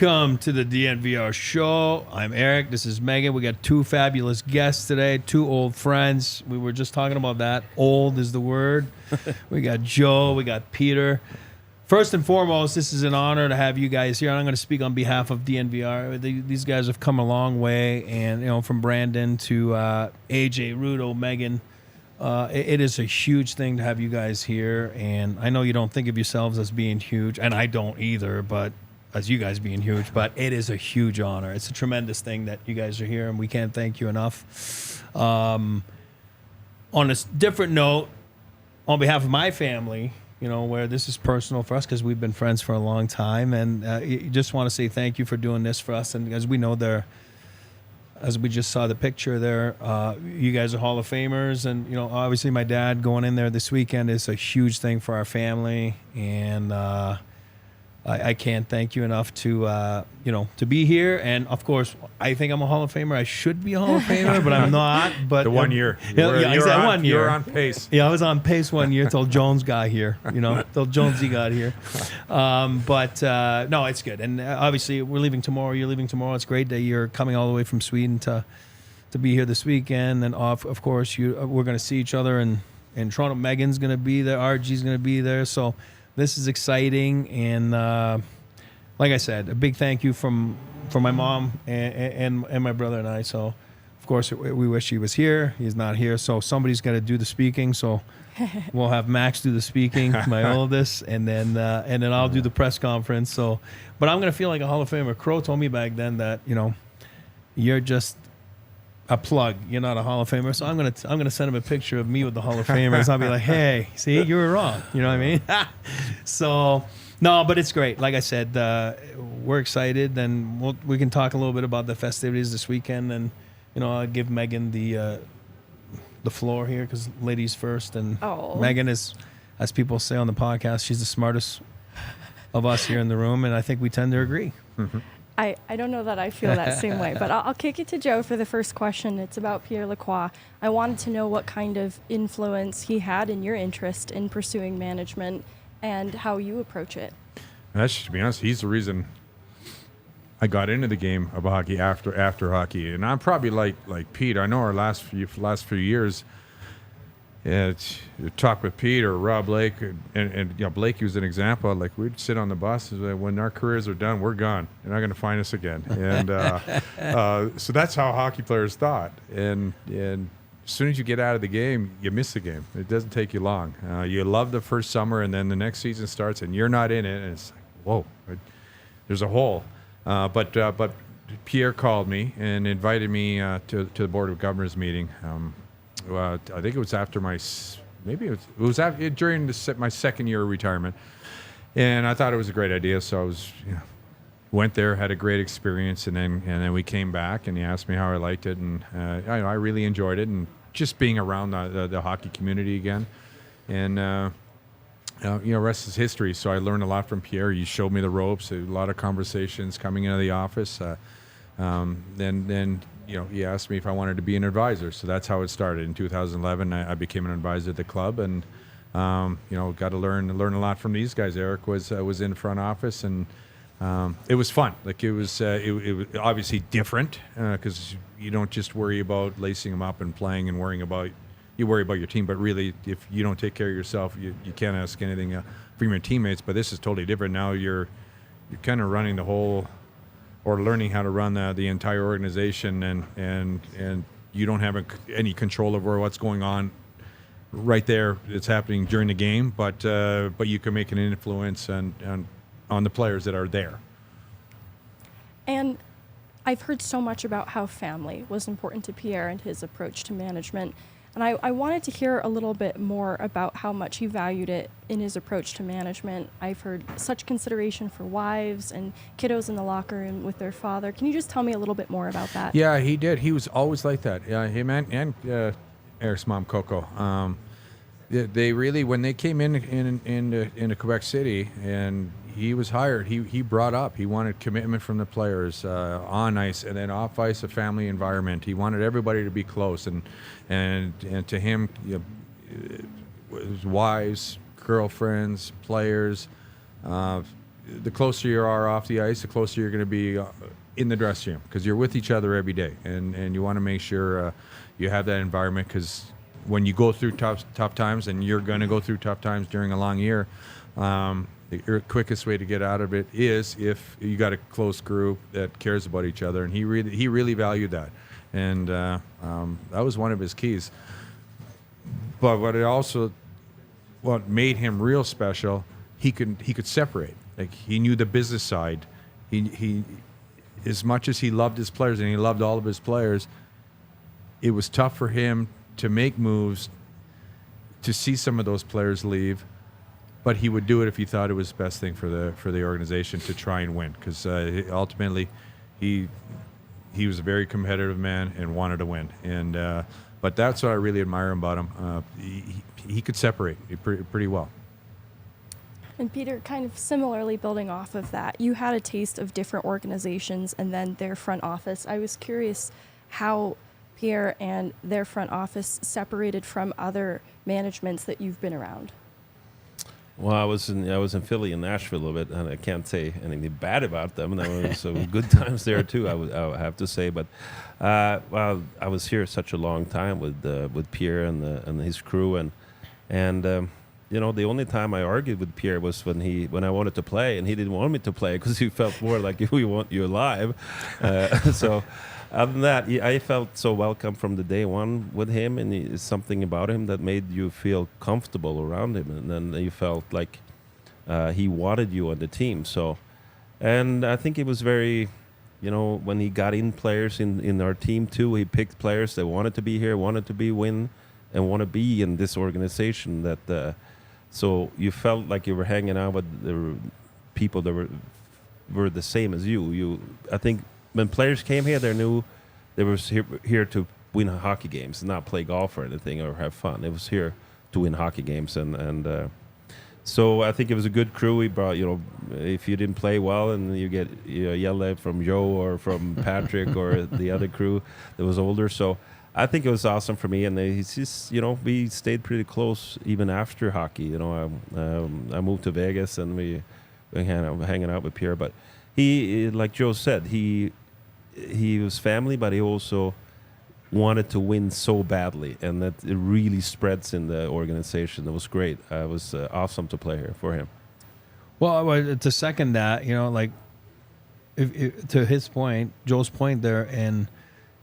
Welcome to the DNVR show. I'm Eric. This is Megan. We got two fabulous guests today, two old friends. We were just talking about that. Old is the word. We got Joe. We got Peter. First and foremost, this is an honor to have you guys here. And I'm going to speak on behalf of DNVR. These guys have come a long way, and from Brandon to AJ, Rudo, Megan. It is a huge thing to have you guys here, and I know you don't think of yourselves as being huge, and I don't either, but as you guys being huge, but it is a huge honor. It's a tremendous thing that you guys are here, and we can't thank you enough. On a different note, on behalf of my family, where this is personal for us because we've been friends for a long time, and just want to say thank you for doing this for us. And as we know, as we just saw the picture there, you guys are Hall of Famers, and obviously my dad going in there this weekend is a huge thing for our family, and I can't thank you enough to be here. And of course, I think I'm a Hall of Famer. I should be a Hall of Famer, but I'm not. But the 1 year, one year, you were on pace. Yeah, I was on pace 1 year till Jones got here. Till Jonesy got here. No, it's good. And obviously, we're leaving tomorrow. You're leaving tomorrow. It's great that you're coming all the way from Sweden to be here this weekend. And of course, we're going to see each other in Toronto. Megan's going to be there. RG's going to be there. So this is exciting, and like I said, a big thank you from my mom and my brother and I. So, of course, we wish he was here. He's not here, so somebody's got to do the speaking. So we'll have Max do the speaking, my oldest, and then I'll do the press conference. So, but I'm gonna feel like a Hall of Famer. Crow told me back then that you're just a plug. You're not a Hall of Famer. So I'm gonna send him a picture of me with the Hall of Famers. I'll be like, hey, see, you were wrong. You know what I mean? So no, but it's great. Like I said, we're excited, and we can talk a little bit about the festivities this weekend. And I'll give Megan the floor here because ladies first. And Megan is, as people say on the podcast, she's the smartest of us here in the room, and I think we tend to agree. Mm-hmm. I don't know that I feel that same way, but I'll kick it to Joe for the first question. It's about Pierre Lacroix. I wanted to know what kind of influence he had in your interest in pursuing management and how you approach it. To be honest, he's the reason I got into the game of hockey after hockey, and I'm probably like Pete. I know our last few years. You talk with Pete or Rob Blake, and Blake was an example. Like, we'd sit on the bus, and when our careers are done, we're gone. You're not going to find us again. And so that's how hockey players thought. And as soon as you get out of the game, you miss the game. It doesn't take you long. You love the first summer, and then the next season starts, and you're not in it, and it's like, whoa, there's a hole. But Pierre called me and invited me to the Board of Governors meeting. I think it was after during my second year of retirement, and I thought it was a great idea. So I went there, had a great experience, and then we came back, and he asked me how I liked it, and I really enjoyed it, and just being around the hockey community again, and rest is history. So I learned a lot from Pierre. He showed me the ropes, a lot of conversations coming into the office. Then he asked me if I wanted to be an advisor. So that's how it started. In 2011, I became an advisor at the club, and got to learn a lot from these guys. Eric was in front office, and it was fun. Like, it was obviously different because you don't just worry about lacing them up and playing and worry about your team. But really, if you don't take care of yourself, you can't ask anything from your teammates. But this is totally different. Now you're kind of running the whole, or learning how to run the entire organization, and you don't have any control over what's going on right there. It's happening during the game, but you can make an influence on the players that are there. And I've heard so much about how family was important to Pierre and his approach to management. And I wanted to hear a little bit more about how much he valued it in his approach to management. I've heard such consideration for wives and kiddos in the locker room with their father. Can you just tell me a little bit more about that? Yeah, he did. He was always like that. Yeah, him and Eric's mom, Coco. They really, when they came into Quebec City, and he was hired, he brought up, he wanted commitment from the players on ice, and then off ice, a family environment. He wanted everybody to be close, and to him, his wives, girlfriends, players, the closer you are off the ice, the closer you're going to be in the dressing room, because you're with each other every day, and you want to make sure you have that environment, because when you go through tough times, and you're going to go through tough times during a long year, the quickest way to get out of it is if you got a close group that cares about each other, and he really valued that, and that was one of his keys. But what made him real special, he could separate. Like, he knew the business side. He as much as he loved his players, and he loved all of his players, it was tough for him to make moves to see some of those players leave, but he would do it if he thought it was the best thing for the organization to try and win, because ultimately he was a very competitive man and wanted to win. And but that's what I really admire about him. He could separate pretty well. And Peter, kind of similarly building off of that, you had a taste of different organizations and then their front office. I was curious how Pierre and their front office separated from other managements that you've been around. Well, I was in Philly and Nashville a little bit, and I can't say anything bad about them. There was some good times there too, I would have to say. But well, I was here such a long time with Pierre and his crew, and you know, the only time I argued with Pierre was when I wanted to play, and he didn't want me to play because he felt more like, we want you alive. So other than that, I felt so welcome from the day one with him, and it's something about him that made you feel comfortable around him, and then you felt like he wanted you on the team. So, and I think it was very, you know, when he got in players in our team too, he picked players that wanted to be here, wanted to win, and want to be in this organization. That so you felt like you were hanging out with the people that were the same as you. I think when players came here, they knew they were here to win hockey games, not play golf or anything or have fun. It was here to win hockey games, and so I think it was a good crew. We brought, you know, if you didn't play well and you get yelled at from Joe or from Patrick or the other crew that was older. So I think it was awesome for me, and it's just, you know, we stayed pretty close even after hockey. You know, I moved to Vegas, and we hanging out with Pierre. But he, like Joe said, he was family, but he also wanted to win so badly, and that it really spreads in the organization. It was great. It was awesome to play here for him. Well, to second that, you know, like if to his point, Joe's point there, and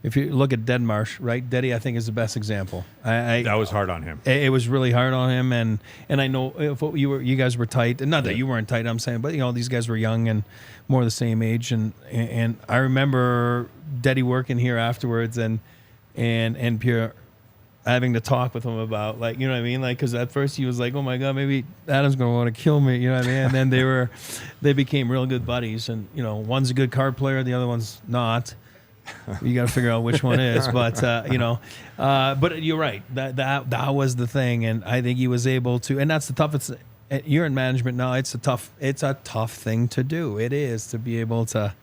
if you look at Deadmarsh, right? Deddy, I think, is the best example. That was hard on him. It was really hard on him, and I know if you guys were tight, and not that you weren't tight, I'm saying, but you know, these guys were young and more the same age, and I remember Deddy working here afterwards, and Pierre having to talk with him about, like, you know what I mean, like, because at first he was like, oh my God, maybe Adam's gonna want to kill me, you know what I mean, and then they became real good buddies, and you know, one's a good card player, the other one's not. You got to figure out which one is, but you know, but you're right. That was the thing, and I think he was able to. And that's the toughest. You're in management now. It's a tough thing to do. It is to be able to,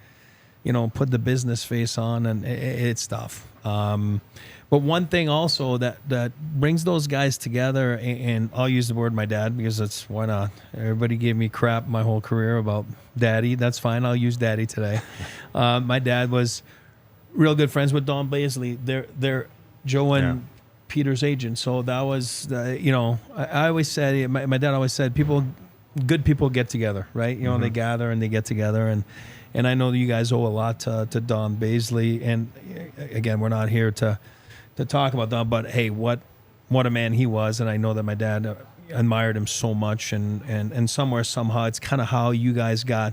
you know, put the business face on, and it's tough. But one thing also that brings those guys together, and I'll use the word my dad because that's why not. Everybody gave me crap my whole career about daddy. That's fine. I'll use daddy today. My dad was real good friends with Don Blaisley. They're Joe and Peter's agent. So that was, you know, I always said, my dad always said, good people get together, right? You know, they gather and they get together. And I know that you guys owe a lot to Don Blaisley. And again, we're not here to talk about Don, but hey, what a man he was. And I know that my dad admired him so much. And somewhere, somehow, it's kind of how you guys got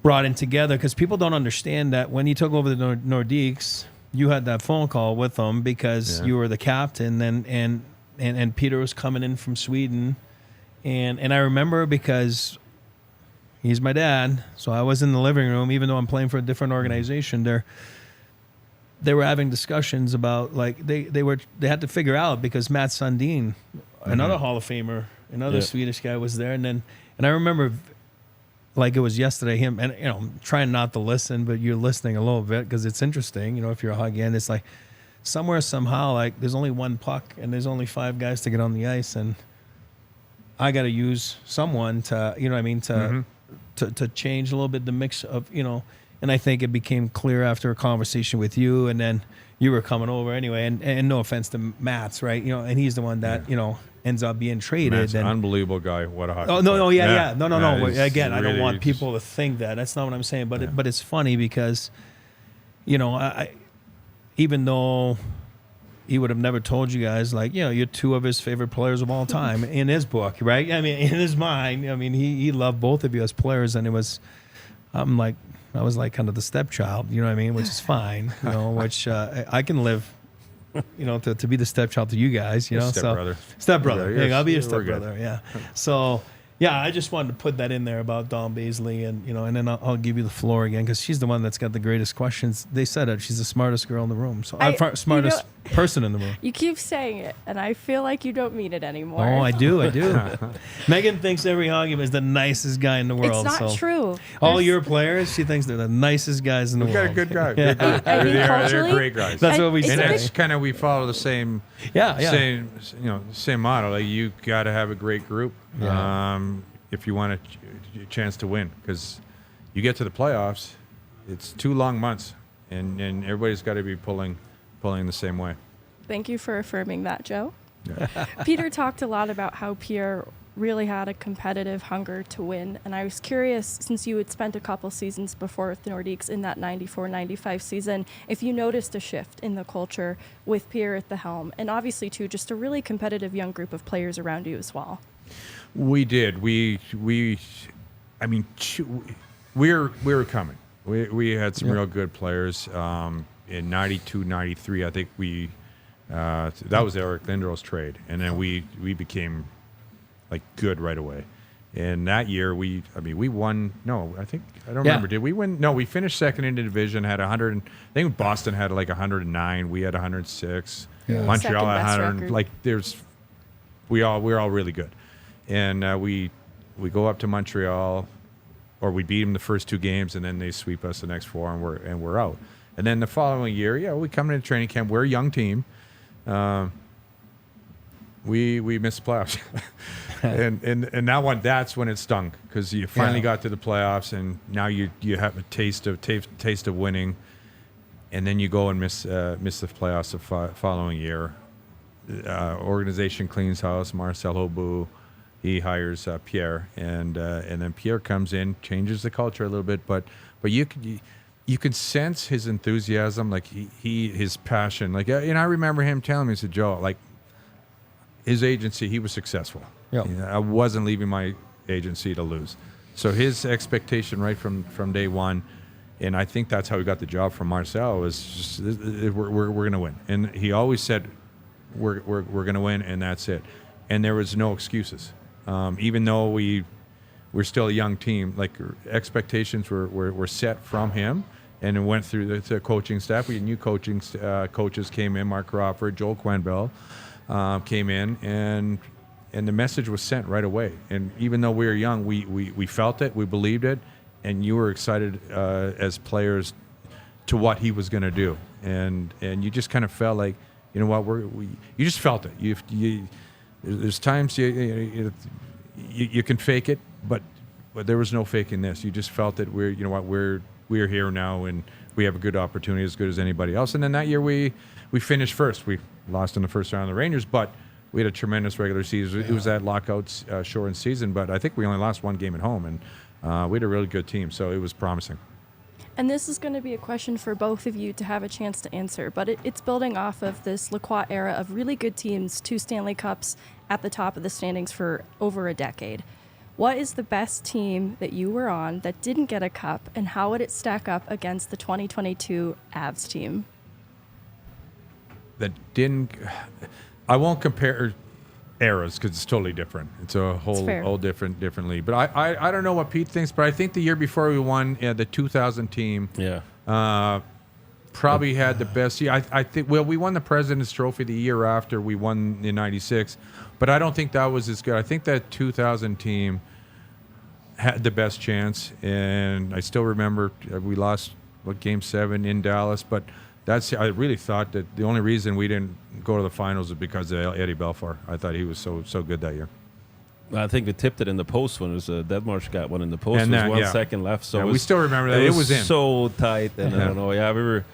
brought in together, because people don't understand that when he took over the Nordiques, you had that phone call with him because you were the captain, and Peter was coming in from Sweden, and I remember because he's my dad, so I was in the living room, even though I'm playing for a different organization. They were having discussions about, like, they had to figure out, because Matt Sundin, another Hall of Famer, another Swedish guy, was there, and I remember, like it was yesterday, him, and you know, I'm trying not to listen, but you're listening a little bit because it's interesting. You know, if you're a hockey end, it's like somewhere, somehow, like there's only one puck and there's only 5 guys to get on the ice, and I got to use someone to, you know what I mean, to change a little bit the mix of, you know, and I think it became clear after a conversation with you, and then you were coming over anyway, and no offense to Matt's, right? You know, and he's the one that, you know, ends up being traded. Matt's an and unbelievable guy. What a hockey Oh, no, player. no, yeah. No. he's Again, I don't really want just- people to think that. That's not what I'm saying. But but it's funny because, you know, I even though he would have never told you guys, like, you know, you're two of his favorite players of all time in his book, right? I mean, in his mind, I mean, he loved both of you as players, and it was, I was like kind of the stepchild, you know what I mean? Which is fine, you know, which I can live, you know, to be the stepchild to you guys, you know. Stepbrother. So, stepbrother. Yeah, Yeah, I'll be your we're good. stepbrother, yeah. So, yeah, I just wanted to put that in there about Dawn Baisley, and, you know, and then I'll give you the floor again because she's the one that's got the greatest questions. They said it. She's the smartest girl in the room. So, smartest person in the room. You keep saying it, and I feel like you don't mean it anymore. Oh, I do. Megan thinks every hockey is the nicest guy in the world. It's not so. true. All There's- your players, she thinks they're the nicest guys in the We've world. got a good guy. Yeah. Good guy. I think They're culturally- great guys. That's I- what we it's And a say. big- that's kind of, we follow the same same, you know, same model. Like, you got to have a great group if you want a chance to win, because you get to the playoffs, it's 2 long months, and everybody's got to be pulling the same way. Thank you for affirming that, Joe. Yeah. Peter talked a lot about how Pierre really had a competitive hunger to win, and I was curious, since you had spent a couple seasons before with the Nordiques in that 94-95 season, if you noticed a shift in the culture with Pierre at the helm, and obviously too just a really competitive young group of players around you as well. We did. I mean, we were coming. We had some real good players in 92, 93. I think that was Eric Lindros trade, and then we became like good right away. And that year we won. No, I don't remember. Did we win? No, we finished second in the division. Had 100. I think Boston had like 109. We had 106. Yeah. Montreal Second had best 100. record. Like we're all really good. And we go up to Montreal, or we beat them the first 2 games, and then they sweep us the next 4, and we're out. And then the following year, we come into training camp. We're a young team. We missed the playoffs, and that's when it stung, because you finally got to the playoffs, and now you have a taste of winning, and then you go and miss the playoffs the following year. Organization cleans house. Marcel Aubout, he hires Pierre, and then Pierre comes in, changes the culture a little bit, but you can sense his enthusiasm, like his passion. Like, and I remember him telling me, he said, Joe, like, his agency, he was successful. Yeah. You know, I wasn't leaving my agency to lose. So his expectation right from day one, and I think that's how he got the job from Marcel, was just, we're going to win. And he always said, we're going to win, and that's it. And there was no excuses. Even though we're still a young team, like, expectations were set from him, and it went through the coaching staff. We had new coaches came in, Mark Crawford, Joel Quenville came in, and the message was sent right away. And even though we were young, we felt it, we believed it, and you were excited as players to what he was going to do. And you just kind of felt like, you know what, you just felt it. There's times you can fake it, but there was no faking this. You just felt that we're here now, and we have a good opportunity, as good as anybody else. And then that year we finished first. We lost in the first round of the Rangers, but we had a tremendous regular season. It was that lockout shortened season, but I think we only lost 1 game at home, and we had a really good team, so it was promising. And this is going to be a question for both of you to have a chance to answer, but it's building off of this Lacroix era of really good teams, 2 Stanley Cups at the top of the standings for over a decade. What is the best team that you were on that didn't get a cup, and how would it stack up against the 2022 Avs team? That didn't. I won't compare eras because it's totally different. It's a whole different league. But I don't know what Pete thinks, but I think the year before we won, the 2000 team, probably had the best year. I think. Well, we won the President's Trophy the year after we won in '96, but I don't think that was as good. I think that 2000 team had the best chance, and I still remember we lost Game 7 in Dallas, but. I really thought that the only reason we didn't go to the finals is because of Eddie Belfour. I thought he was so good that year. I think we tipped it in the post when it was Deadmarsh got one in the post. And There that, was 1 yeah. second left, so Yeah, it we was, still remember that. It was in. so tight, and I don't know. Yeah, we were.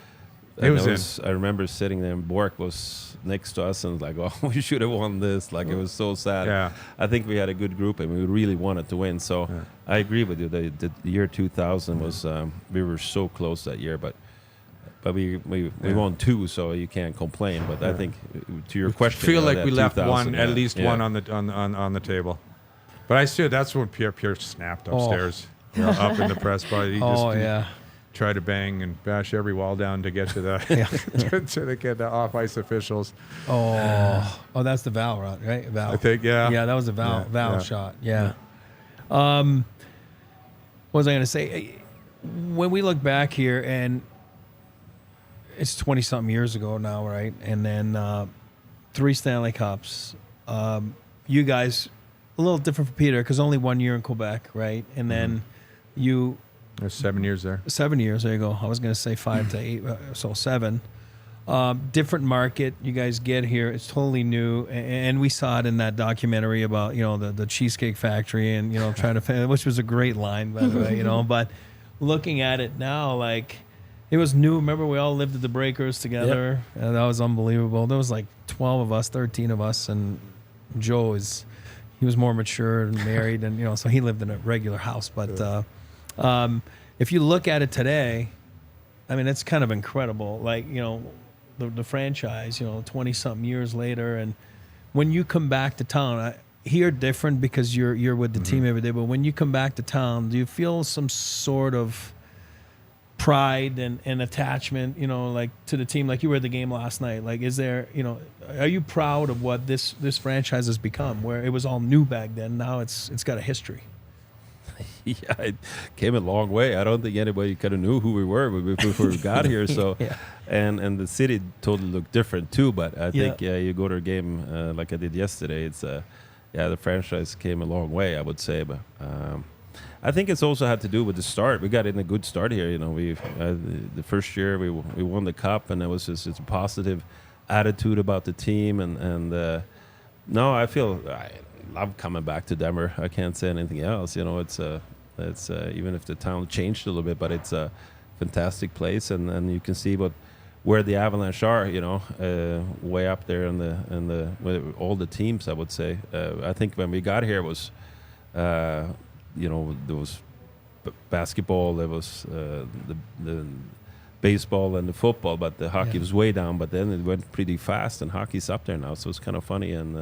It was in. I remember sitting there, and Bork was next to us, and like, oh, we should have won this. Like, it was so sad. Yeah. I think we had a good group, and we really wanted to win. So I agree with you. The year 2000 was we were so close that year, but we won 2, so you can't complain. But I think to your question, Feel like that we left 2000, at least yeah. one on the table. But I still, that's when Pierre snapped upstairs, up in the press bar. He just tried to bang and bash every wall down to get to the to get the off ice officials. Oh, that's the Val route, right? Val. I think, yeah. Yeah, that was a Val shot. Yeah. What was I going to say? When we look back here, and it's 20-something years ago now, right? And then 3 Stanley Cups. You guys, a little different for Peter, because only 1 year in Quebec, right? And then you... There's 7 years there. 7 years, there you go. I was going to say 5 to 8, so 7. Different market. You guys get here. It's totally new. And we saw it in that documentary about, the Cheesecake Factory and, trying to... Which was a great line, by the way, But looking at it now, like... It was new. Remember, we all lived at the Breakers together. Yep. And that was unbelievable. There was like 12 of us, 13 of us, and Joe he was more mature and married, and so he lived in a regular house. But if you look at it today, I mean, it's kind of incredible. Like the franchise, 20-something years later, and when you come back to town, here different because you're with the team every day. But when you come back to town, do you feel some sort of pride and attachment, like to the team? Like you were at the game last night. Like, is there, are you proud of what this franchise has become? Where it was all new back then, now it's got a history. Yeah, it came a long way. I don't think anybody kind of knew who we were before we got here. So, and the city totally looked different too. But I think you go to a game like I did yesterday. It's the franchise came a long way, I would say. But I think it's also had to do with the start. We got in a good start here. We the first year we won the cup, and it was just it's a positive attitude about the team. And no, I love coming back to Denver. I can't say anything else. It's even if the town changed a little bit, but it's a fantastic place, and you can see where the Avalanche are. Way up there in the with all the teams. I would say. I think when we got here it was. There was basketball, there was the baseball and the football, but the hockey was way down. But then it went pretty fast, and hockey's up there now, so it's kind of funny. And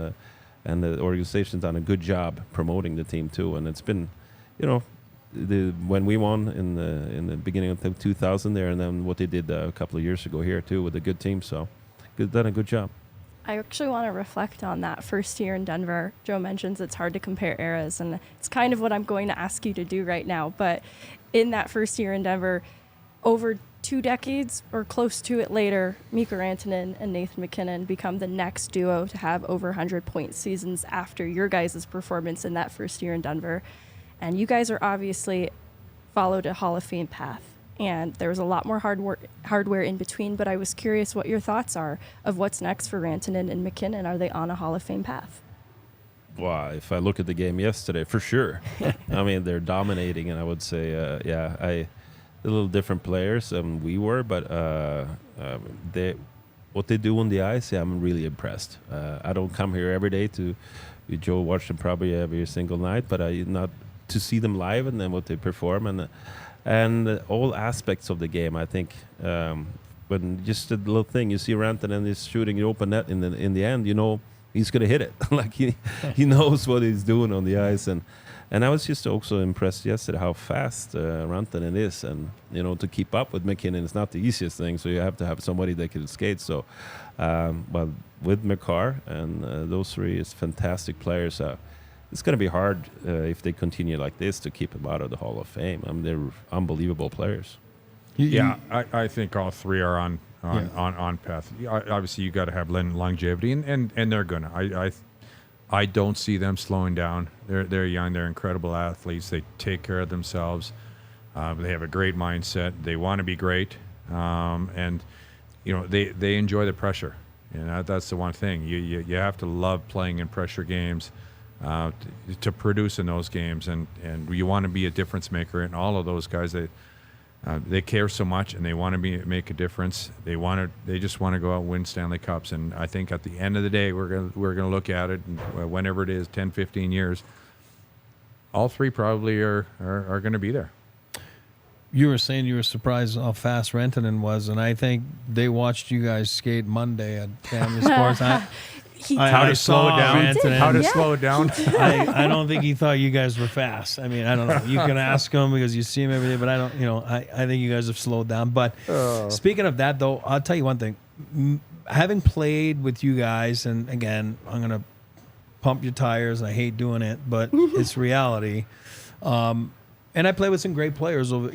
the organization's done a good job promoting the team too. And it's been, when we won in the beginning of 2000 there, and then what they did a couple of years ago here too with a good team. So, done a good job. I actually want to reflect on that first year in Denver. Joe mentions it's hard to compare eras, and it's kind of what I'm going to ask you to do right now. But in that first year in Denver, over 2 decades or close to it later, Mikko Rantanen and Nathan MacKinnon become the next duo to have over 100-point seasons after your guys' performance in that first year in Denver. And you guys are obviously followed a Hall of Fame path. And there was a lot more hardware in between, but I was curious what your thoughts are of what's next for Rantanen and MacKinnon. Are they on a Hall of Fame path? Well, if I look at the game yesterday, for sure. I mean, they're dominating, and I would say, a little different players than we were, but what they do on the ice, I'm really impressed. I don't come here every day Joe watched them probably every single night, but not to see them live and then what they perform and all aspects of the game. I think when just a little thing, you see Rantanen is shooting an open net in the end, he's gonna hit it. Like he knows what he's doing on the ice, and I was just also impressed yesterday how fast Rantanen is, and to keep up with MacKinnon is not the easiest thing. So you have to have somebody that can skate. So, but with McCarr and those three is fantastic players. It's going to be hard if they continue like this to keep them out of the Hall of Fame. I mean, they're unbelievable players. I think all three are on path. Obviously, you got to have longevity, and they're gonna. I don't see them slowing down. They're young. They're incredible athletes. They take care of themselves. They have a great mindset. They want to be great, and they enjoy the pressure. That's the one thing. You have to love playing in pressure games. to produce in those games, and you want to be a difference maker. And all of those guys, they care so much, and they want to make a difference. They just want to go out and win Stanley Cups. And I think at the end of the day, we're gonna look at it, and whenever it is, 10, 15 years, all three probably are going to be there. You were saying you were surprised how fast Rantanen was, and I think they watched you guys skate Monday at Family Sports. How to slow it down? Rantanen. How to slow it down? I don't think he thought you guys were fast. I mean, I don't know. You can ask him because you see him every day, but I don't. I think you guys have slowed down. But speaking of that, though, I'll tell you one thing. Having played with you guys, and again, I'm gonna pump your tires. I hate doing it, but it's reality. And I play with some great players over,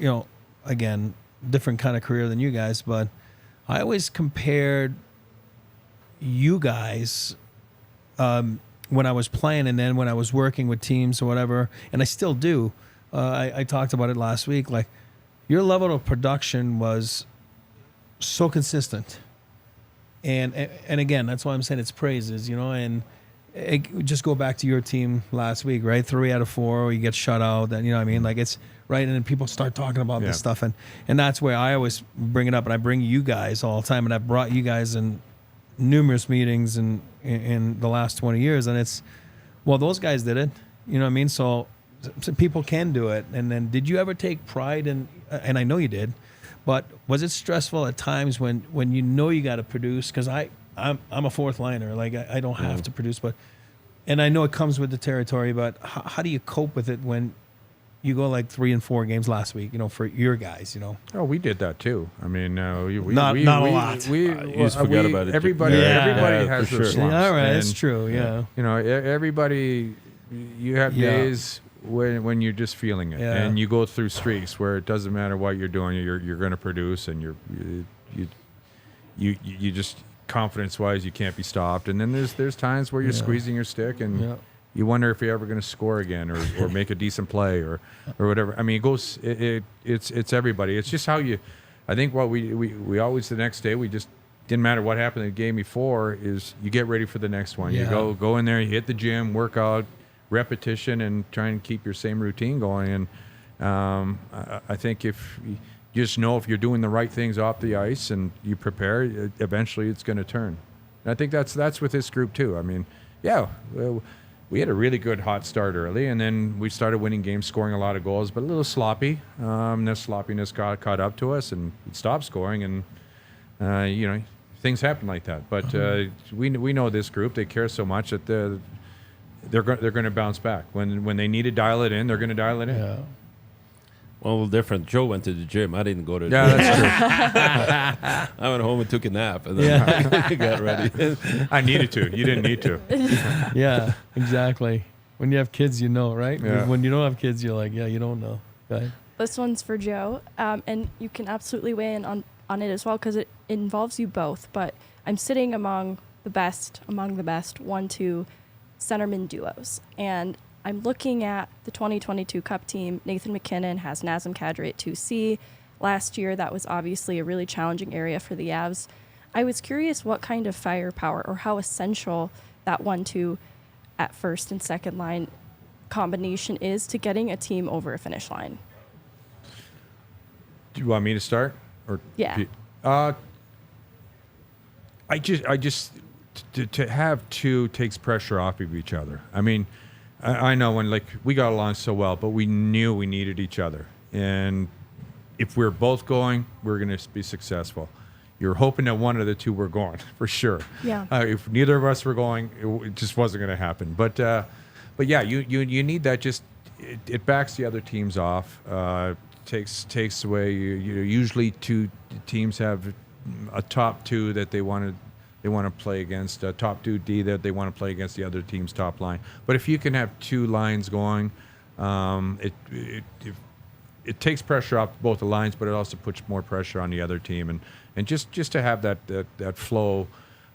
again, different kind of career than you guys, but I always compared you guys when I was playing and then when I was working with teams or whatever, and I still do. I talked about it last week. Like, your level of production was so consistent. And again, that's why I'm saying it's praises, and just go back to your team last week, right? 3 out of 4, or you get shut out. Then like it's right, and then people start talking about this stuff, and that's where I always bring it up, and I bring you guys all the time, and I've brought you guys in numerous meetings in the last 20 years, and it's those guys did it, So people can do it. And then, did you ever take pride in? And I know you did, but was it stressful at times when you got to produce? Because I'm a fourth liner. Like, I don't have to produce, and I know it comes with the territory, but how do you cope with it when you go like 3 and 4 games last week, for your guys, Oh, we did that too. I mean, not a lot. You just forgot about it. Everybody has their slumps. Yeah, all right, and, that's true. Yeah. Everybody, you have days when you're just feeling it, and you go through streaks where it doesn't matter what you're doing, you're going to produce, and you just, confidence-wise, you can't be stopped. And then there's times where you're squeezing your stick, and you wonder if you're ever going to score again or make a decent play or whatever. I mean, it goes. It's everybody. It's just how you. I think what we always, the next day, we just didn't matter what happened in the game before, is you get ready for the next one. Yeah. You go in there, you hit the gym, work out, repetition, and try and keep your same routine going. And I think if you just know if you're doing the right things off the ice and you prepare, eventually it's going to turn. And I think that's with this group too. I mean, we had a really good hot start early, and then we started winning games, scoring a lot of goals, but a little sloppy. This sloppiness caught up to us, and we stopped scoring, and things happen like that. But we know this group; they care so much that they're going to bounce back when they need to dial it in. They're going to dial it in. Yeah. Well, a little different. Joe went to the gym. I didn't go to the Yeah, gym. that's true. I went home and took a nap, and then I got ready. I needed to. You didn't need to. Yeah, exactly. When you have kids, right? Yeah. When you don't have kids, you're like, you don't know. Right? This one's for Joe, and you can absolutely weigh in on it as well, because it involves you both. But I'm sitting among the best 1-2 centerman duos, and I'm looking at the 2022 Cup team. Nathan MacKinnon has Nazem Kadri at 2C. Last year, that was obviously a really challenging area for the Avs. I was curious what kind of firepower or how essential that 1-2 at first and second line combination is to getting a team over a finish line. Do you want me to start? Or Yeah. I just to have two takes pressure off of each other. I mean, I know when we got along so well, but we knew we needed each other, and if we're both going, we're going to be successful. You're hoping that one of the two were going for sure. Yeah. If neither of us were going, it just wasn't going to happen. But yeah, you need that. Just it backs the other teams off. Takes away. Usually two teams have a top two that they want to play against, a top 2D that they want to play against the other team's top line. But if you can have two lines going, it takes pressure off both the lines, but it also puts more pressure on the other team. And just to have that flow,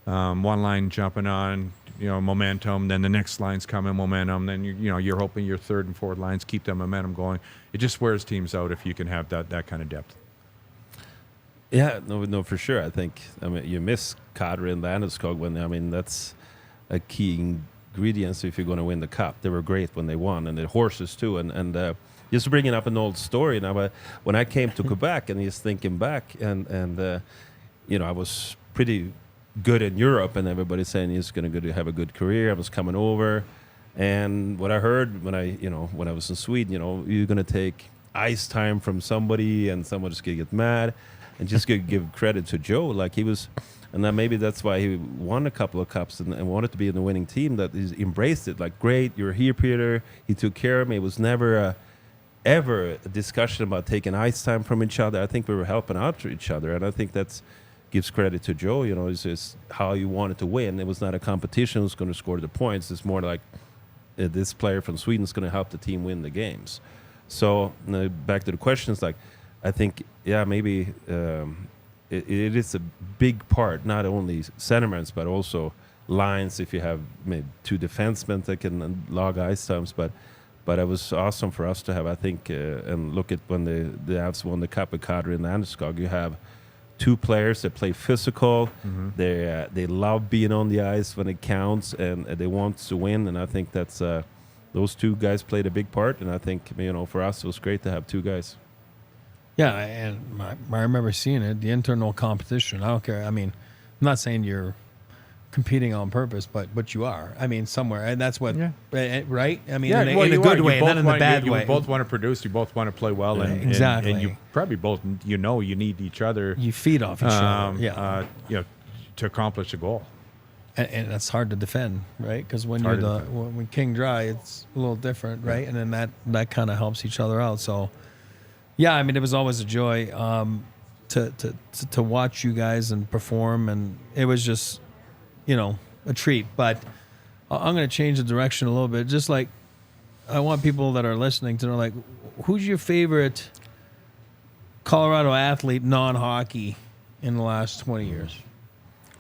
one line jumping on, momentum, then the next line's coming, momentum, then you're hoping your third and fourth lines keep that momentum going. It just wears teams out if you can have that kind of depth. Yeah, no, for sure. I mean, you miss Kadri and Landeskog that's a key ingredients if you're going to win the cup. They were great when they won, and the horses too. And just bringing up an old story now, when I came to Quebec and just thinking back, and I was pretty good in Europe, and everybody saying he's going to have a good career. I was coming over, and what I heard when I was in Sweden, you're going to take ice time from somebody, and someone's going to get mad, and just give credit to Joe, like he was. And then maybe that's why he won a couple of cups and wanted to be in the winning team, that he's embraced it. Like, great, you're here, Peter. He took care of me. It was never ever a discussion about taking ice time from each other. I think we were helping out to each other. And I think that gives credit to Joe. It's just how you wanted to win. It was not a competition who's going to score the points. It's more like this player from Sweden is going to help the team win the games. So back to the questions, like, I think, maybe... It is a big part, not only sentiments, but also lines. If you have maybe 2 defensemen that can log ice times, but it was awesome for us to have. I think, and look at when the Avs won the Cup with Kadri and Landeskog, you have 2 players that play physical. Mm-hmm. They love being on the ice when it counts, and they want to win. And I think that's those 2 guys played a big part. And I think for us it was great to have 2 guys. Yeah, and I remember seeing it, the internal competition. I don't care. I mean, I'm not saying you're competing on purpose, but you are. I mean, somewhere. And that's what, right? I mean, in a good way, not in the bad way. You both want to produce. You both want to play well. And, exactly. And you probably both, you need each other. You feed off each other. To accomplish a goal. And that's hard to defend, right? Because when when king dry, it's a little different, right? And then that kind of helps each other out. So... yeah, I mean, it was always a joy to watch you guys and perform, and it was just, a treat. But I'm going to change the direction a little bit. Just like, I want people that are listening to know, like, who's your favorite Colorado athlete, non-hockey, in the last 20 years?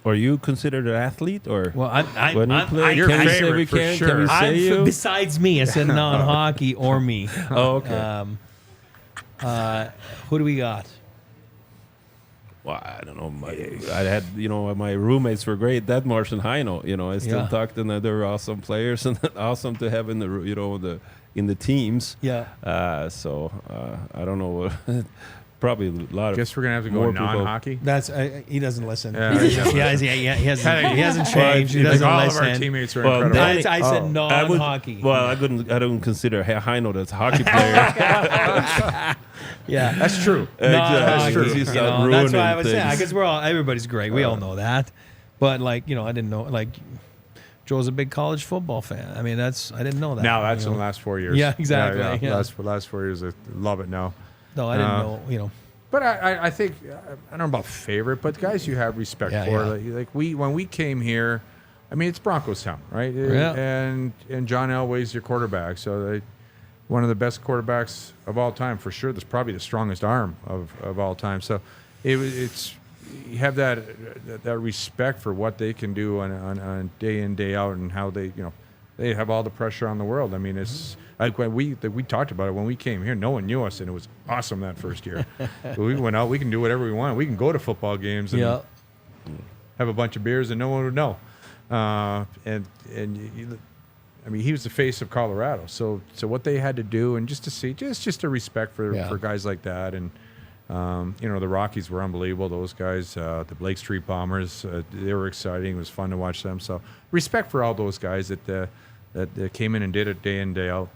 Are you considered an athlete, or well, when you play? Your Can we favorite say we for can? sure. Can we say you? Besides me, I said non-hockey or me. Oh, okay. Who do we got? Well, I don't know. I had, my roommates were great. That Martian Heino, I still talk to them. They were awesome players and awesome to have in the teams. Yeah. So I don't know. Probably a lot of. Guess we're gonna have to go non-hockey. That's he doesn't listen. Yeah, he hasn't changed. He doesn't all listen. of our teammates are incredible. I said non-hockey. I don't consider Heino that's a hockey player. Yeah, that's true. That's true. That's why I was saying, because everybody's great. We all know that. But I didn't know, Joe's a big college football fan. I mean, I didn't know that. Now that's in the last 4 years. Yeah, exactly. Yeah. Last 4 years, I love it now. No, I didn't know. But I think, I don't know about favorite, but guys you have respect for. Yeah. Like when we came here, I mean, it's Broncos town, right? Yeah. And John Elway's your quarterback, so one of the best quarterbacks of all time for sure. That's probably the strongest arm of all time. So it's you have that respect for what they can do on day in, day out, and how they have all the pressure on the world. I mean, it's like when we talked about it when we came here. No one knew us, and it was awesome that first year. We went out. We can do whatever we want. We can go to football games and have a bunch of beers, and no one would know. I mean, he was the face of Colorado. So what they had to do, and just to see, just a respect for guys like that, and the Rockies were unbelievable. Those guys, the Blake Street Bombers, they were exciting. It was fun to watch them. So respect for all those guys that came in and did it day in, day out.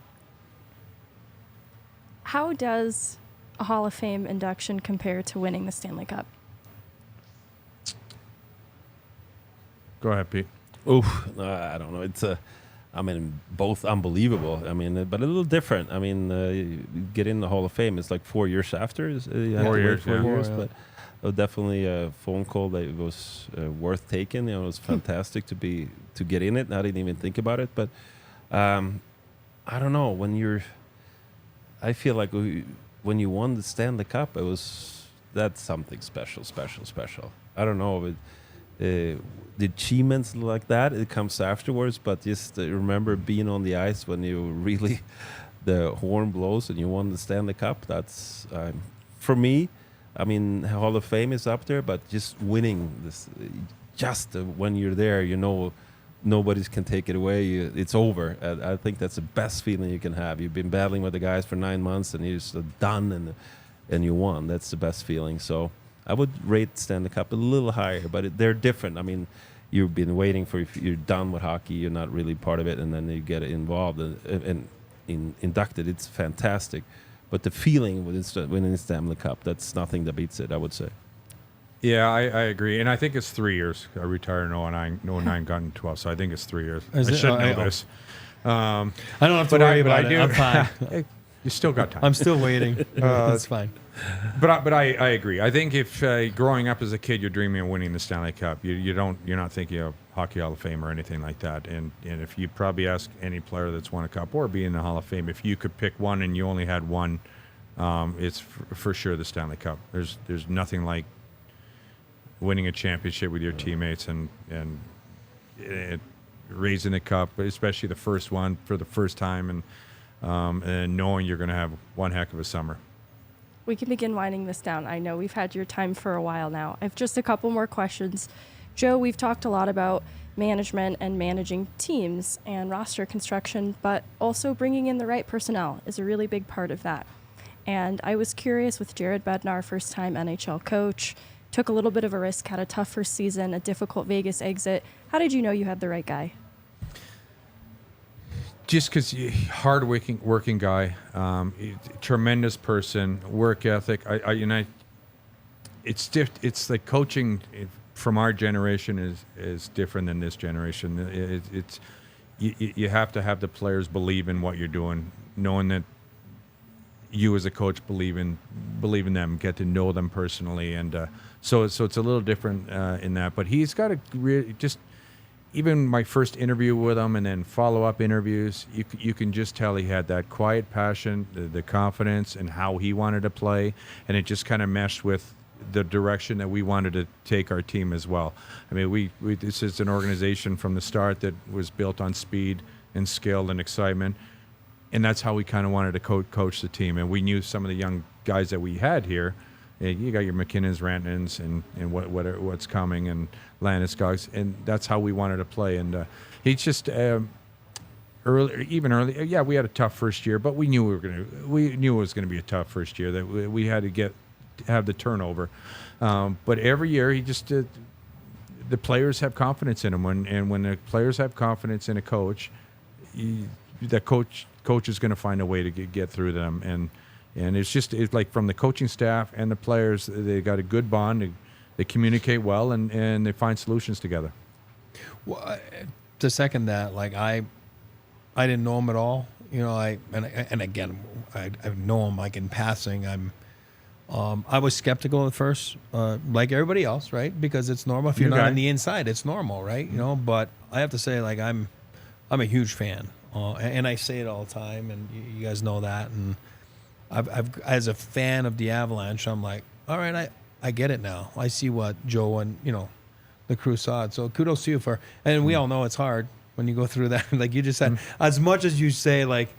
How does a Hall of Fame induction compare to winning the Stanley Cup? Go ahead, Pete. Oof, I don't know. Both unbelievable. I mean, but a little different. I mean, get in the Hall of Fame. It's like 4 years after. 4 years, but definitely a phone call that was worth taking. It was fantastic to get in it. I didn't even think about it, but I don't know. I feel like when you won the Stanley Cup, that's something special. I don't know. The achievements like that, it comes afterwards, but just remember being on the ice when you really, the horn blows and you won the Stanley Cup. That's, for me, I mean, Hall of Fame is up there, but just winning this, when you're there, nobody can take it away. It's over. I think that's the best feeling you can have. You've been battling with the guys for 9 months, and you're just done, and you won. That's the best feeling. So I would rate Stanley Cup a little higher, but they're different. I mean, you've been waiting for, if you're done with hockey, you're not really part of it, and then you get involved and inducted. It's fantastic. But the feeling winning the Stanley Cup, that's nothing that beats it, I would say. Yeah, I agree. And I think it's 3 years. I retired in 09, got in 12, so I think it's 3 years. Is I it? should Oh, know I- this. I don't have to worry about it. I'm fine. You still got time. I'm still waiting. It's fine. But I agree. I think if growing up as a kid, you're dreaming of winning the Stanley Cup, you're not thinking of Hockey Hall of Fame or anything like that. And if you probably ask any player that's won a cup or be in the Hall of Fame, if you could pick one and you only had one, it's for sure the Stanley Cup. There's nothing like winning a championship with your teammates and raising the cup, especially the first one for the first time, and knowing you're going to have one heck of a summer. We can begin winding this down. I know we've had your time for a while now. I have just a couple more questions. Joe, we've talked a lot about management and managing teams and roster construction, but also bringing in the right personnel is a really big part of that. And I was curious with Jared Bednar, first-time NHL coach, took a little bit of a risk, had a tough first season, a difficult Vegas exit. How did you know you had the right guy? Just because hard-working guy, tremendous person, work ethic. It's like coaching from our generation is different than this generation. You have to have the players believe in what you're doing, knowing that you as a coach believe in them, get to know them personally, and so it's a little different in that. But he's got a really just. Even my first interview with him and then follow-up interviews, you can just tell he had that quiet passion, the confidence, and how he wanted to play, and it just kind of meshed with the direction that we wanted to take our team as well. I mean, we this is an organization from the start that was built on speed and skill and excitement, and that's how we kind of wanted to coach the team. And we knew some of the young guys that we had here. You got your McKinnons, Rantons, and what's coming, and Landeskog, and that's how we wanted to play. And he's just early. Yeah, we had a tough first year, but we knew it was gonna be a tough first year. That we had to have the turnover. But every year, he just the players have confidence in him. When the players have confidence in a coach, the coach is going to find a way to get through them. And it's like from the coaching staff and the players, they got a good bond. They communicate well, and they find solutions together. Well, to second that, like I didn't know him at all. You know, I know him like in passing. I was skeptical at first, like everybody else, right? Because it's normal if you're not on the inside, it's normal, right? You know, but I have to say, like I'm a huge fan, and I say it all the time, and you guys know that, and. I've as a fan of the Avalanche, I'm like, all right, I get it now. I see what Joe and the crew saw it. So kudos to you for. And we all know it's hard when you go through that. Like you just said, as much as you say, like,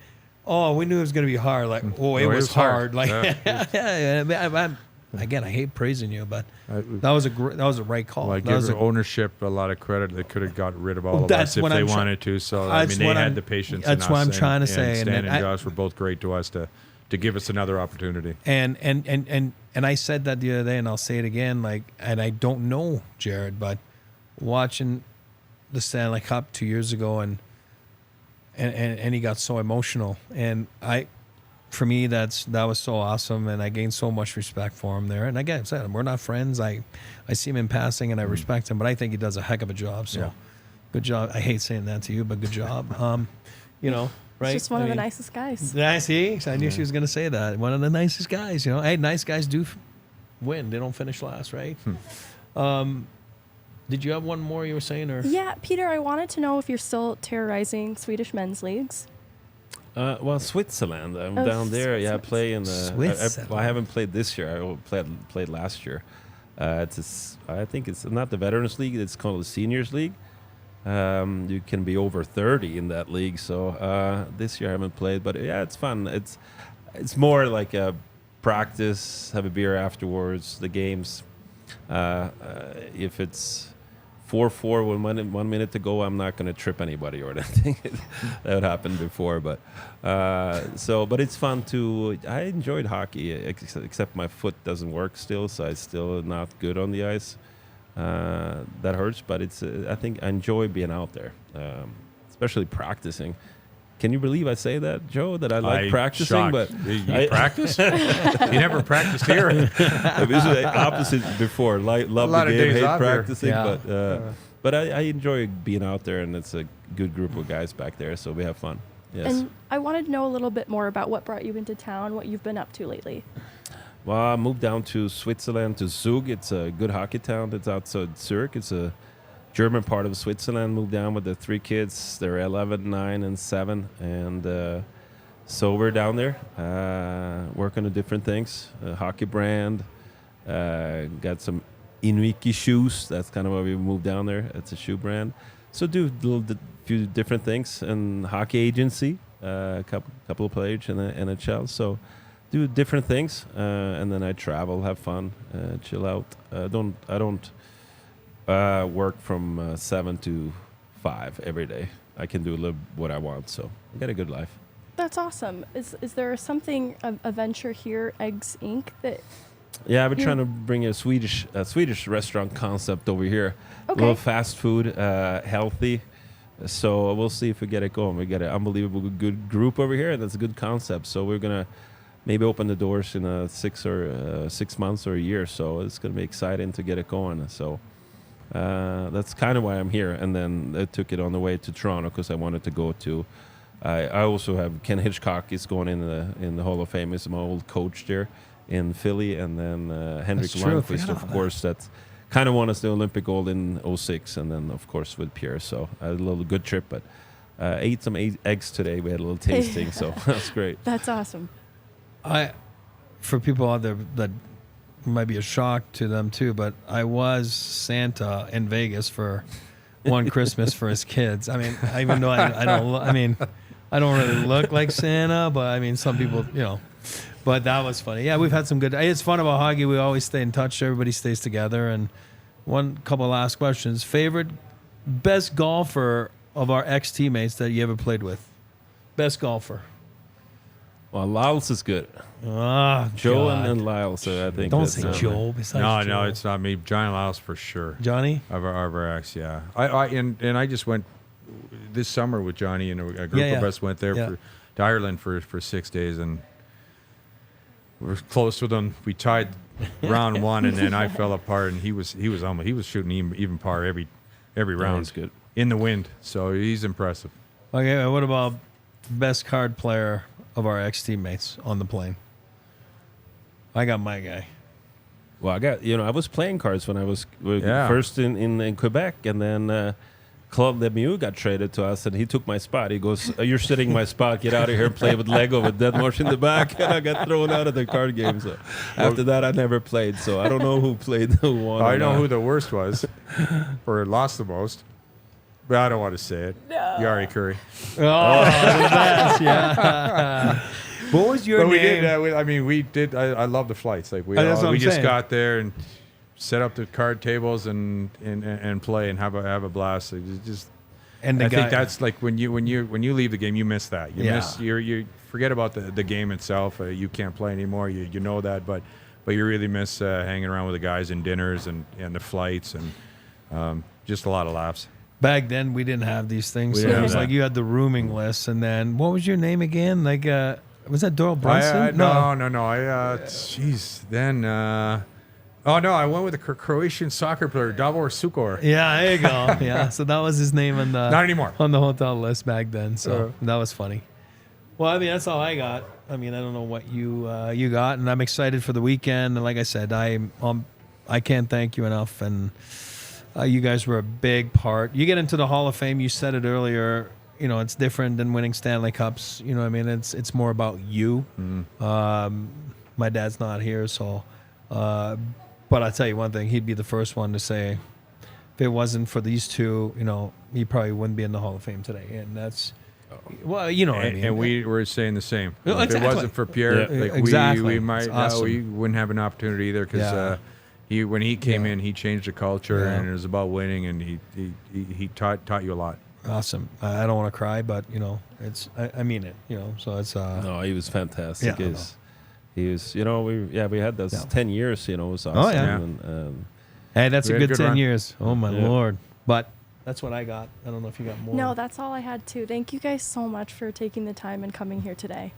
oh, we knew it was going to be hard. Like, oh, it was hard. Like, yeah. Again, I hate praising you, but that was a right call. Well, I give ownership a lot of credit. They could have got rid of all of us if they wanted to. So I mean, they had the patience. That's what I'm trying to say. And Stan and Josh were both great to us to give us another opportunity. And I said that the other day, and I'll say it again. Like, and I don't know Jared, but watching the Stanley Cup 2 years ago, and he got so emotional, and for me, that was so awesome, and I gained so much respect for him there. And again, I said we're not friends. I see him in passing, and I respect him, but I think he does a heck of a job. So, good job. I hate saying that to you, but good job. Right? He's just one of the nicest guys. I see. I knew she was going to say that. One of the nicest guys. Hey, nice guys do win. They don't finish last, right? Did you have one more you were saying? Or Yeah, Peter, I wanted to know if you're still terrorizing Swedish men's leagues. Well, Switzerland. I'm down there. Yeah, I play in the. I haven't played this year. I played last year. I think it's not the Veterans League. It's called the Seniors League. You can be over 30 in that league. So this year I haven't played, but yeah, it's fun. It's more like a practice, have a beer afterwards, the games. If it's 4-4 with 1 minute to go, I'm not going to trip anybody or anything. That happened before, but but it's fun to. I enjoyed hockey, except my foot doesn't work still, so I'm still not good on the ice. That hurts, but it's. I think I enjoy being out there, especially practicing. Can you believe I say that, Joe? That I like practicing, shocked. but you practice? You never practiced here. It was the opposite before. Love the game, hate practicing, but I enjoy being out there, and it's a good group of guys back there, so we have fun. Yes. And I wanted to know a little bit more about what brought you into town, what you've been up to lately. Well, I moved down to Switzerland, to Zug. It's a good hockey town. It's outside Zurich. It's a German part of Switzerland. Moved down with the 3 kids. They're 11, 9, and 7. And so we're down there working on different things. A hockey brand. Got some Inuiki shoes. That's kind of why we moved down there. It's a shoe brand. So do few different things. And hockey agency. A couple of players in the NHL. So do different things, and then I travel, have fun, chill out. I don't work from 7 to 5 every day. I can do a little what I want, so I got a good life. That's awesome. Is there something, a venture here, Eggs Inc., that... Yeah, I've been trying to bring a Swedish restaurant concept over here. Okay. A little fast food, healthy. So we'll see if we get it going. We got an unbelievable good group over here, and that's a good concept. So we're going to maybe open the doors in 6 months or a year. So it's going to be exciting to get it going. So that's kind of why I'm here. And then I took it on the way to Toronto because I wanted to go to. I also have Ken Hitchcock is going in the Hall of Fame. He's my old coach there in Philly, and then Henrik Lundqvist, of course. That's kind of won us the Olympic gold in 2006, and then of course with Pierre. So I had a little good trip, but ate some eggs today. We had a little tasting, so that's great. That's awesome. For people out there that might be a shock to them too, but I was Santa in Vegas for one Christmas for his kids. I mean, even though I don't really look like Santa, but I mean, some people, but that was funny. Yeah, we've had some good. It's fun about hockey. We always stay in touch. Everybody stays together. And one couple of last questions. Favorite, best golfer of our ex-teammates that you ever played with? Best golfer. Well, Lyles is good. Joe and Lyles. So I think. Don't say Joe. Besides No, Joe. it's not me. Johnny Lyles for sure. Johnny? Of our ex, yeah. I just went this summer with Johnny, and a group of us went there to Ireland for 6 days, and we were close with him. We tied round 1, and then I fell apart, and he was shooting even par every round. He's good in the wind, so he's impressive. Okay, what about best card player of our ex-teammates on the plane? I got my guy. Well, I was playing cards when I was first in Quebec, and then Claude Lemieux got traded to us, and he took my spot. He goes, "You're sitting my spot. Get out of here and play with Lego with Dead Marsh in the back." And I got thrown out of the card game. So after that, I never played. So I don't know who played who won. I know who the worst was, or lost the most. But I don't want to say it. No. Yari Curry. Oh, the best, yeah. What was your name? We did. I love the flights. Like we just got there and set up the card tables and play and have a blast. I think that's like when you leave the game, you miss that. You forget about the game itself. You can't play anymore. You know that, but you really miss hanging around with the guys and dinners and the flights and just a lot of laughs. Back then, we didn't have these things. So it was like you had the rooming list, and then what was your name again? Like, was that Doyle Brunson? No. Then. I went with a Croatian soccer player, Davor Sukor. Yeah, there you go. Yeah, so that was his name on the not anymore on the hotel list back then. So that was funny. Well, I mean, that's all I got. I mean, I don't know what you got, and I'm excited for the weekend. And like I said, I can't thank you enough. And you guys were a big part. You get into the Hall of Fame. You said it earlier. It's different than winning Stanley Cups. You know what I mean? It's more about you. My dad's not here, so. But I'll tell you one thing. He'd be the first one to say, if it wasn't for these two, he probably wouldn't be in the Hall of Fame today. And that's, what I mean. And we were saying the same. Exactly. If it wasn't for Pierre, exactly. we might awesome. we wouldn't have an opportunity either because when he came in, he changed the culture, Yeah. and it was about winning, and he taught you a lot. Awesome. I don't want to cry, but I mean it. So it's No, he was fantastic. Yeah, He was, we had those 10 years, it was awesome. Oh, yeah. And, hey, that's We a had a good good 10 run. years. Oh my Yeah. Lord. But that's what I got. I don't know if you got more. No, that's all I had too. Thank you guys so much for taking the time and coming here today.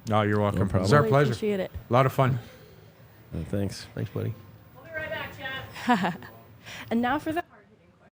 No, you're welcome. No problem. It's our Really pleasure. appreciate it. A lot of fun. thanks. Thanks, buddy. And now for the hard-hitting question.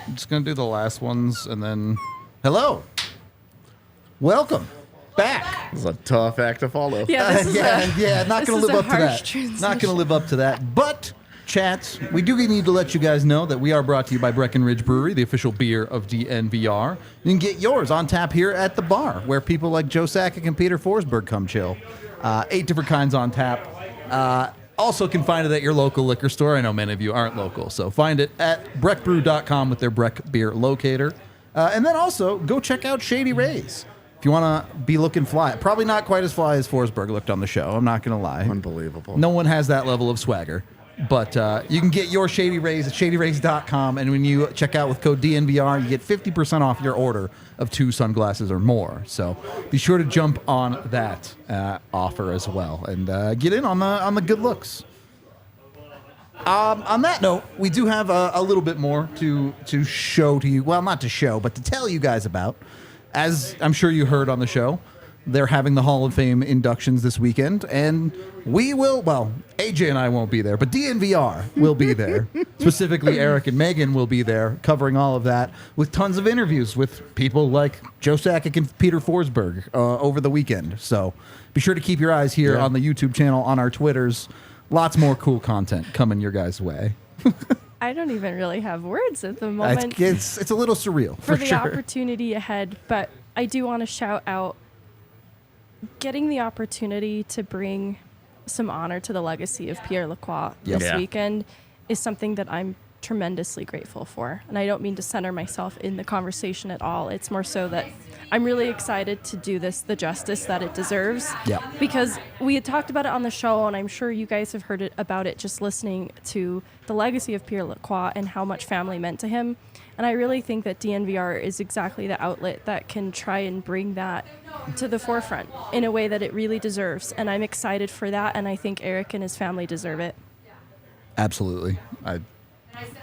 I'm just going to do the last ones and then. Hello. Welcome back. This is a tough act to follow. Yeah, this is Not this going is to live a up to harsh that. transition. Not going to live up to that. But, chats, we do need to let you guys know that we are brought to you by Breckenridge Brewery, the official beer of DNVR. You can get yours on tap here at the bar, where people like Joe Sakic and Peter Forsberg come chill. 8 different kinds on tap. Also can find it at your local liquor store. I know many of you aren't local, so find it at breckbrew.com with their Breck Beer Locator. And then also, go check out Shady Rays. If you want to be looking fly, probably not quite as fly as Forsberg looked on the show. I'm not going to lie. Unbelievable. No one has that level of swagger. But you can get your Shady Rays at shadyrays.com. And when you check out with code DNVR, you get 50% off your order of 2 sunglasses or more. So be sure to jump on that offer as well and get in on the good looks. On that note, we do have a little bit more to show to you. Well, not to show, but to tell you guys about. As I'm sure you heard on the show, they're having the Hall of Fame inductions this weekend, and we will, well, AJ and I won't be there, but DNVR will be there. Specifically, Eric and Megan will be there covering all of that with tons of interviews with people like Joe Sakic and Peter Forsberg over the weekend. So be sure to keep your eyes here on the YouTube channel, on our Twitters. Lots more cool content coming your guys' way. I don't even really have words at the moment It's a little surreal, for the sure. opportunity ahead, but I do want to shout out getting the opportunity to bring some honor to the legacy of Pierre Lacroix this weekend is something that I'm tremendously grateful for. And I don't mean to center myself in the conversation at all. It's more so that I'm really excited to do this the justice that it deserves. Yeah. Because we had talked about it on the show, and I'm sure you guys have heard about it just listening to the legacy of Pierre Lacroix and how much family meant to him. And I really think that DNVR is exactly the outlet that can try and bring that to the forefront in a way that it really deserves. And I'm excited for that, and I think Eric and his family deserve it. Absolutely. I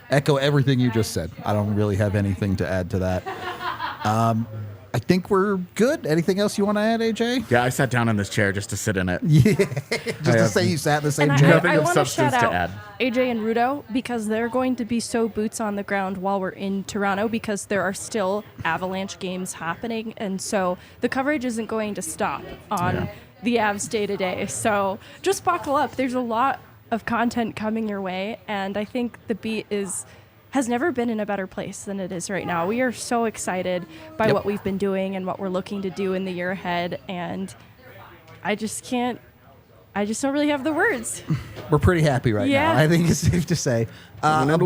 echo everything you just said. I don't really have anything to add to that. I think we're good. Anything else you want to add, AJ? Yeah, I sat down in this chair just to sit in it. Yeah, just to say you sat in the same And chair. Nothing I of want to substance shout to out add. AJ and Rudo because they're going to be so boots on the ground while we're in Toronto because there are still Avalanche games happening. And so the coverage isn't going to stop on the Avs day to day. So just buckle up. There's a lot of content coming your way. And I think the beat has never been in a better place than it is right now. We are so excited by what we've been doing and what we're looking to do in the year ahead. And I just don't really have the words. We're pretty happy right Yeah. now. I think it's safe to say. And it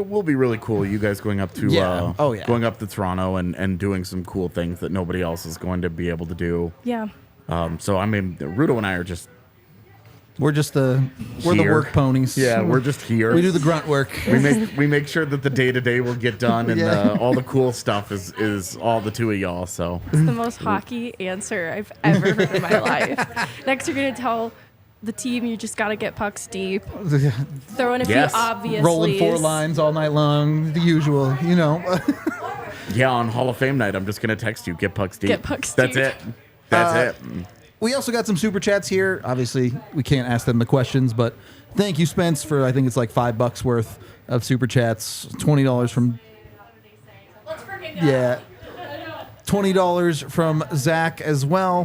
will be really cool. You guys going up to going up to Toronto and doing some cool things that nobody else is going to be able to do. Yeah. So I mean, Rudo and I are just We're the work ponies. Yeah, we're just here. We do the grunt work. We make sure that the day-to-day will get done, and all the cool stuff is all the two of y'all. So It's the most hockey answer I've ever heard in my life. Next, you're going to tell the team you just got to get pucks deep. Throw in a few obvious Rolling 4 lines all night long, the usual, you know. yeah, on Hall of Fame night, I'm just gonna text you, get pucks deep. Get pucks That's deep. it. That's it. We also got some super chats here. Obviously, we can't ask them the questions, but thank you, Spence, for I think it's like $5 worth of super chats. $20 from $20 from Zach as well.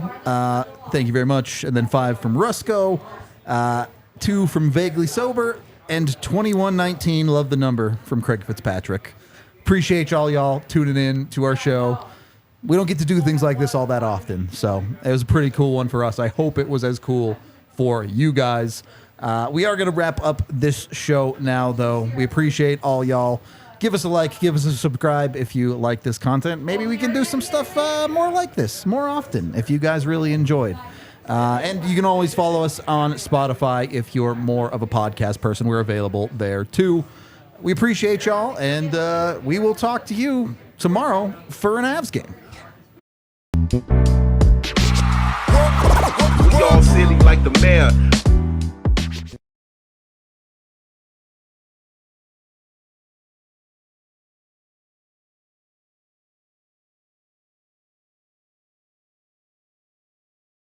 Thank you very much. And then 5 from Rusco, 2 from Vaguely Sober, and 2119, love the number, from Craig Fitzpatrick. Appreciate y'all tuning in to our show. We don't get to do things like this all that often, so it was a pretty cool one for us. I hope it was as cool for you guys. We are going to wrap up this show now, though. We appreciate all y'all. Give us a like, give us a subscribe if you like this content. Maybe we can do some stuff more like this more often if you guys really enjoyed. And you can always follow us on Spotify if you're more of a podcast person. We're available there, too. We appreciate y'all, and we will talk to you tomorrow for an Avs game. We all silly like the mayor.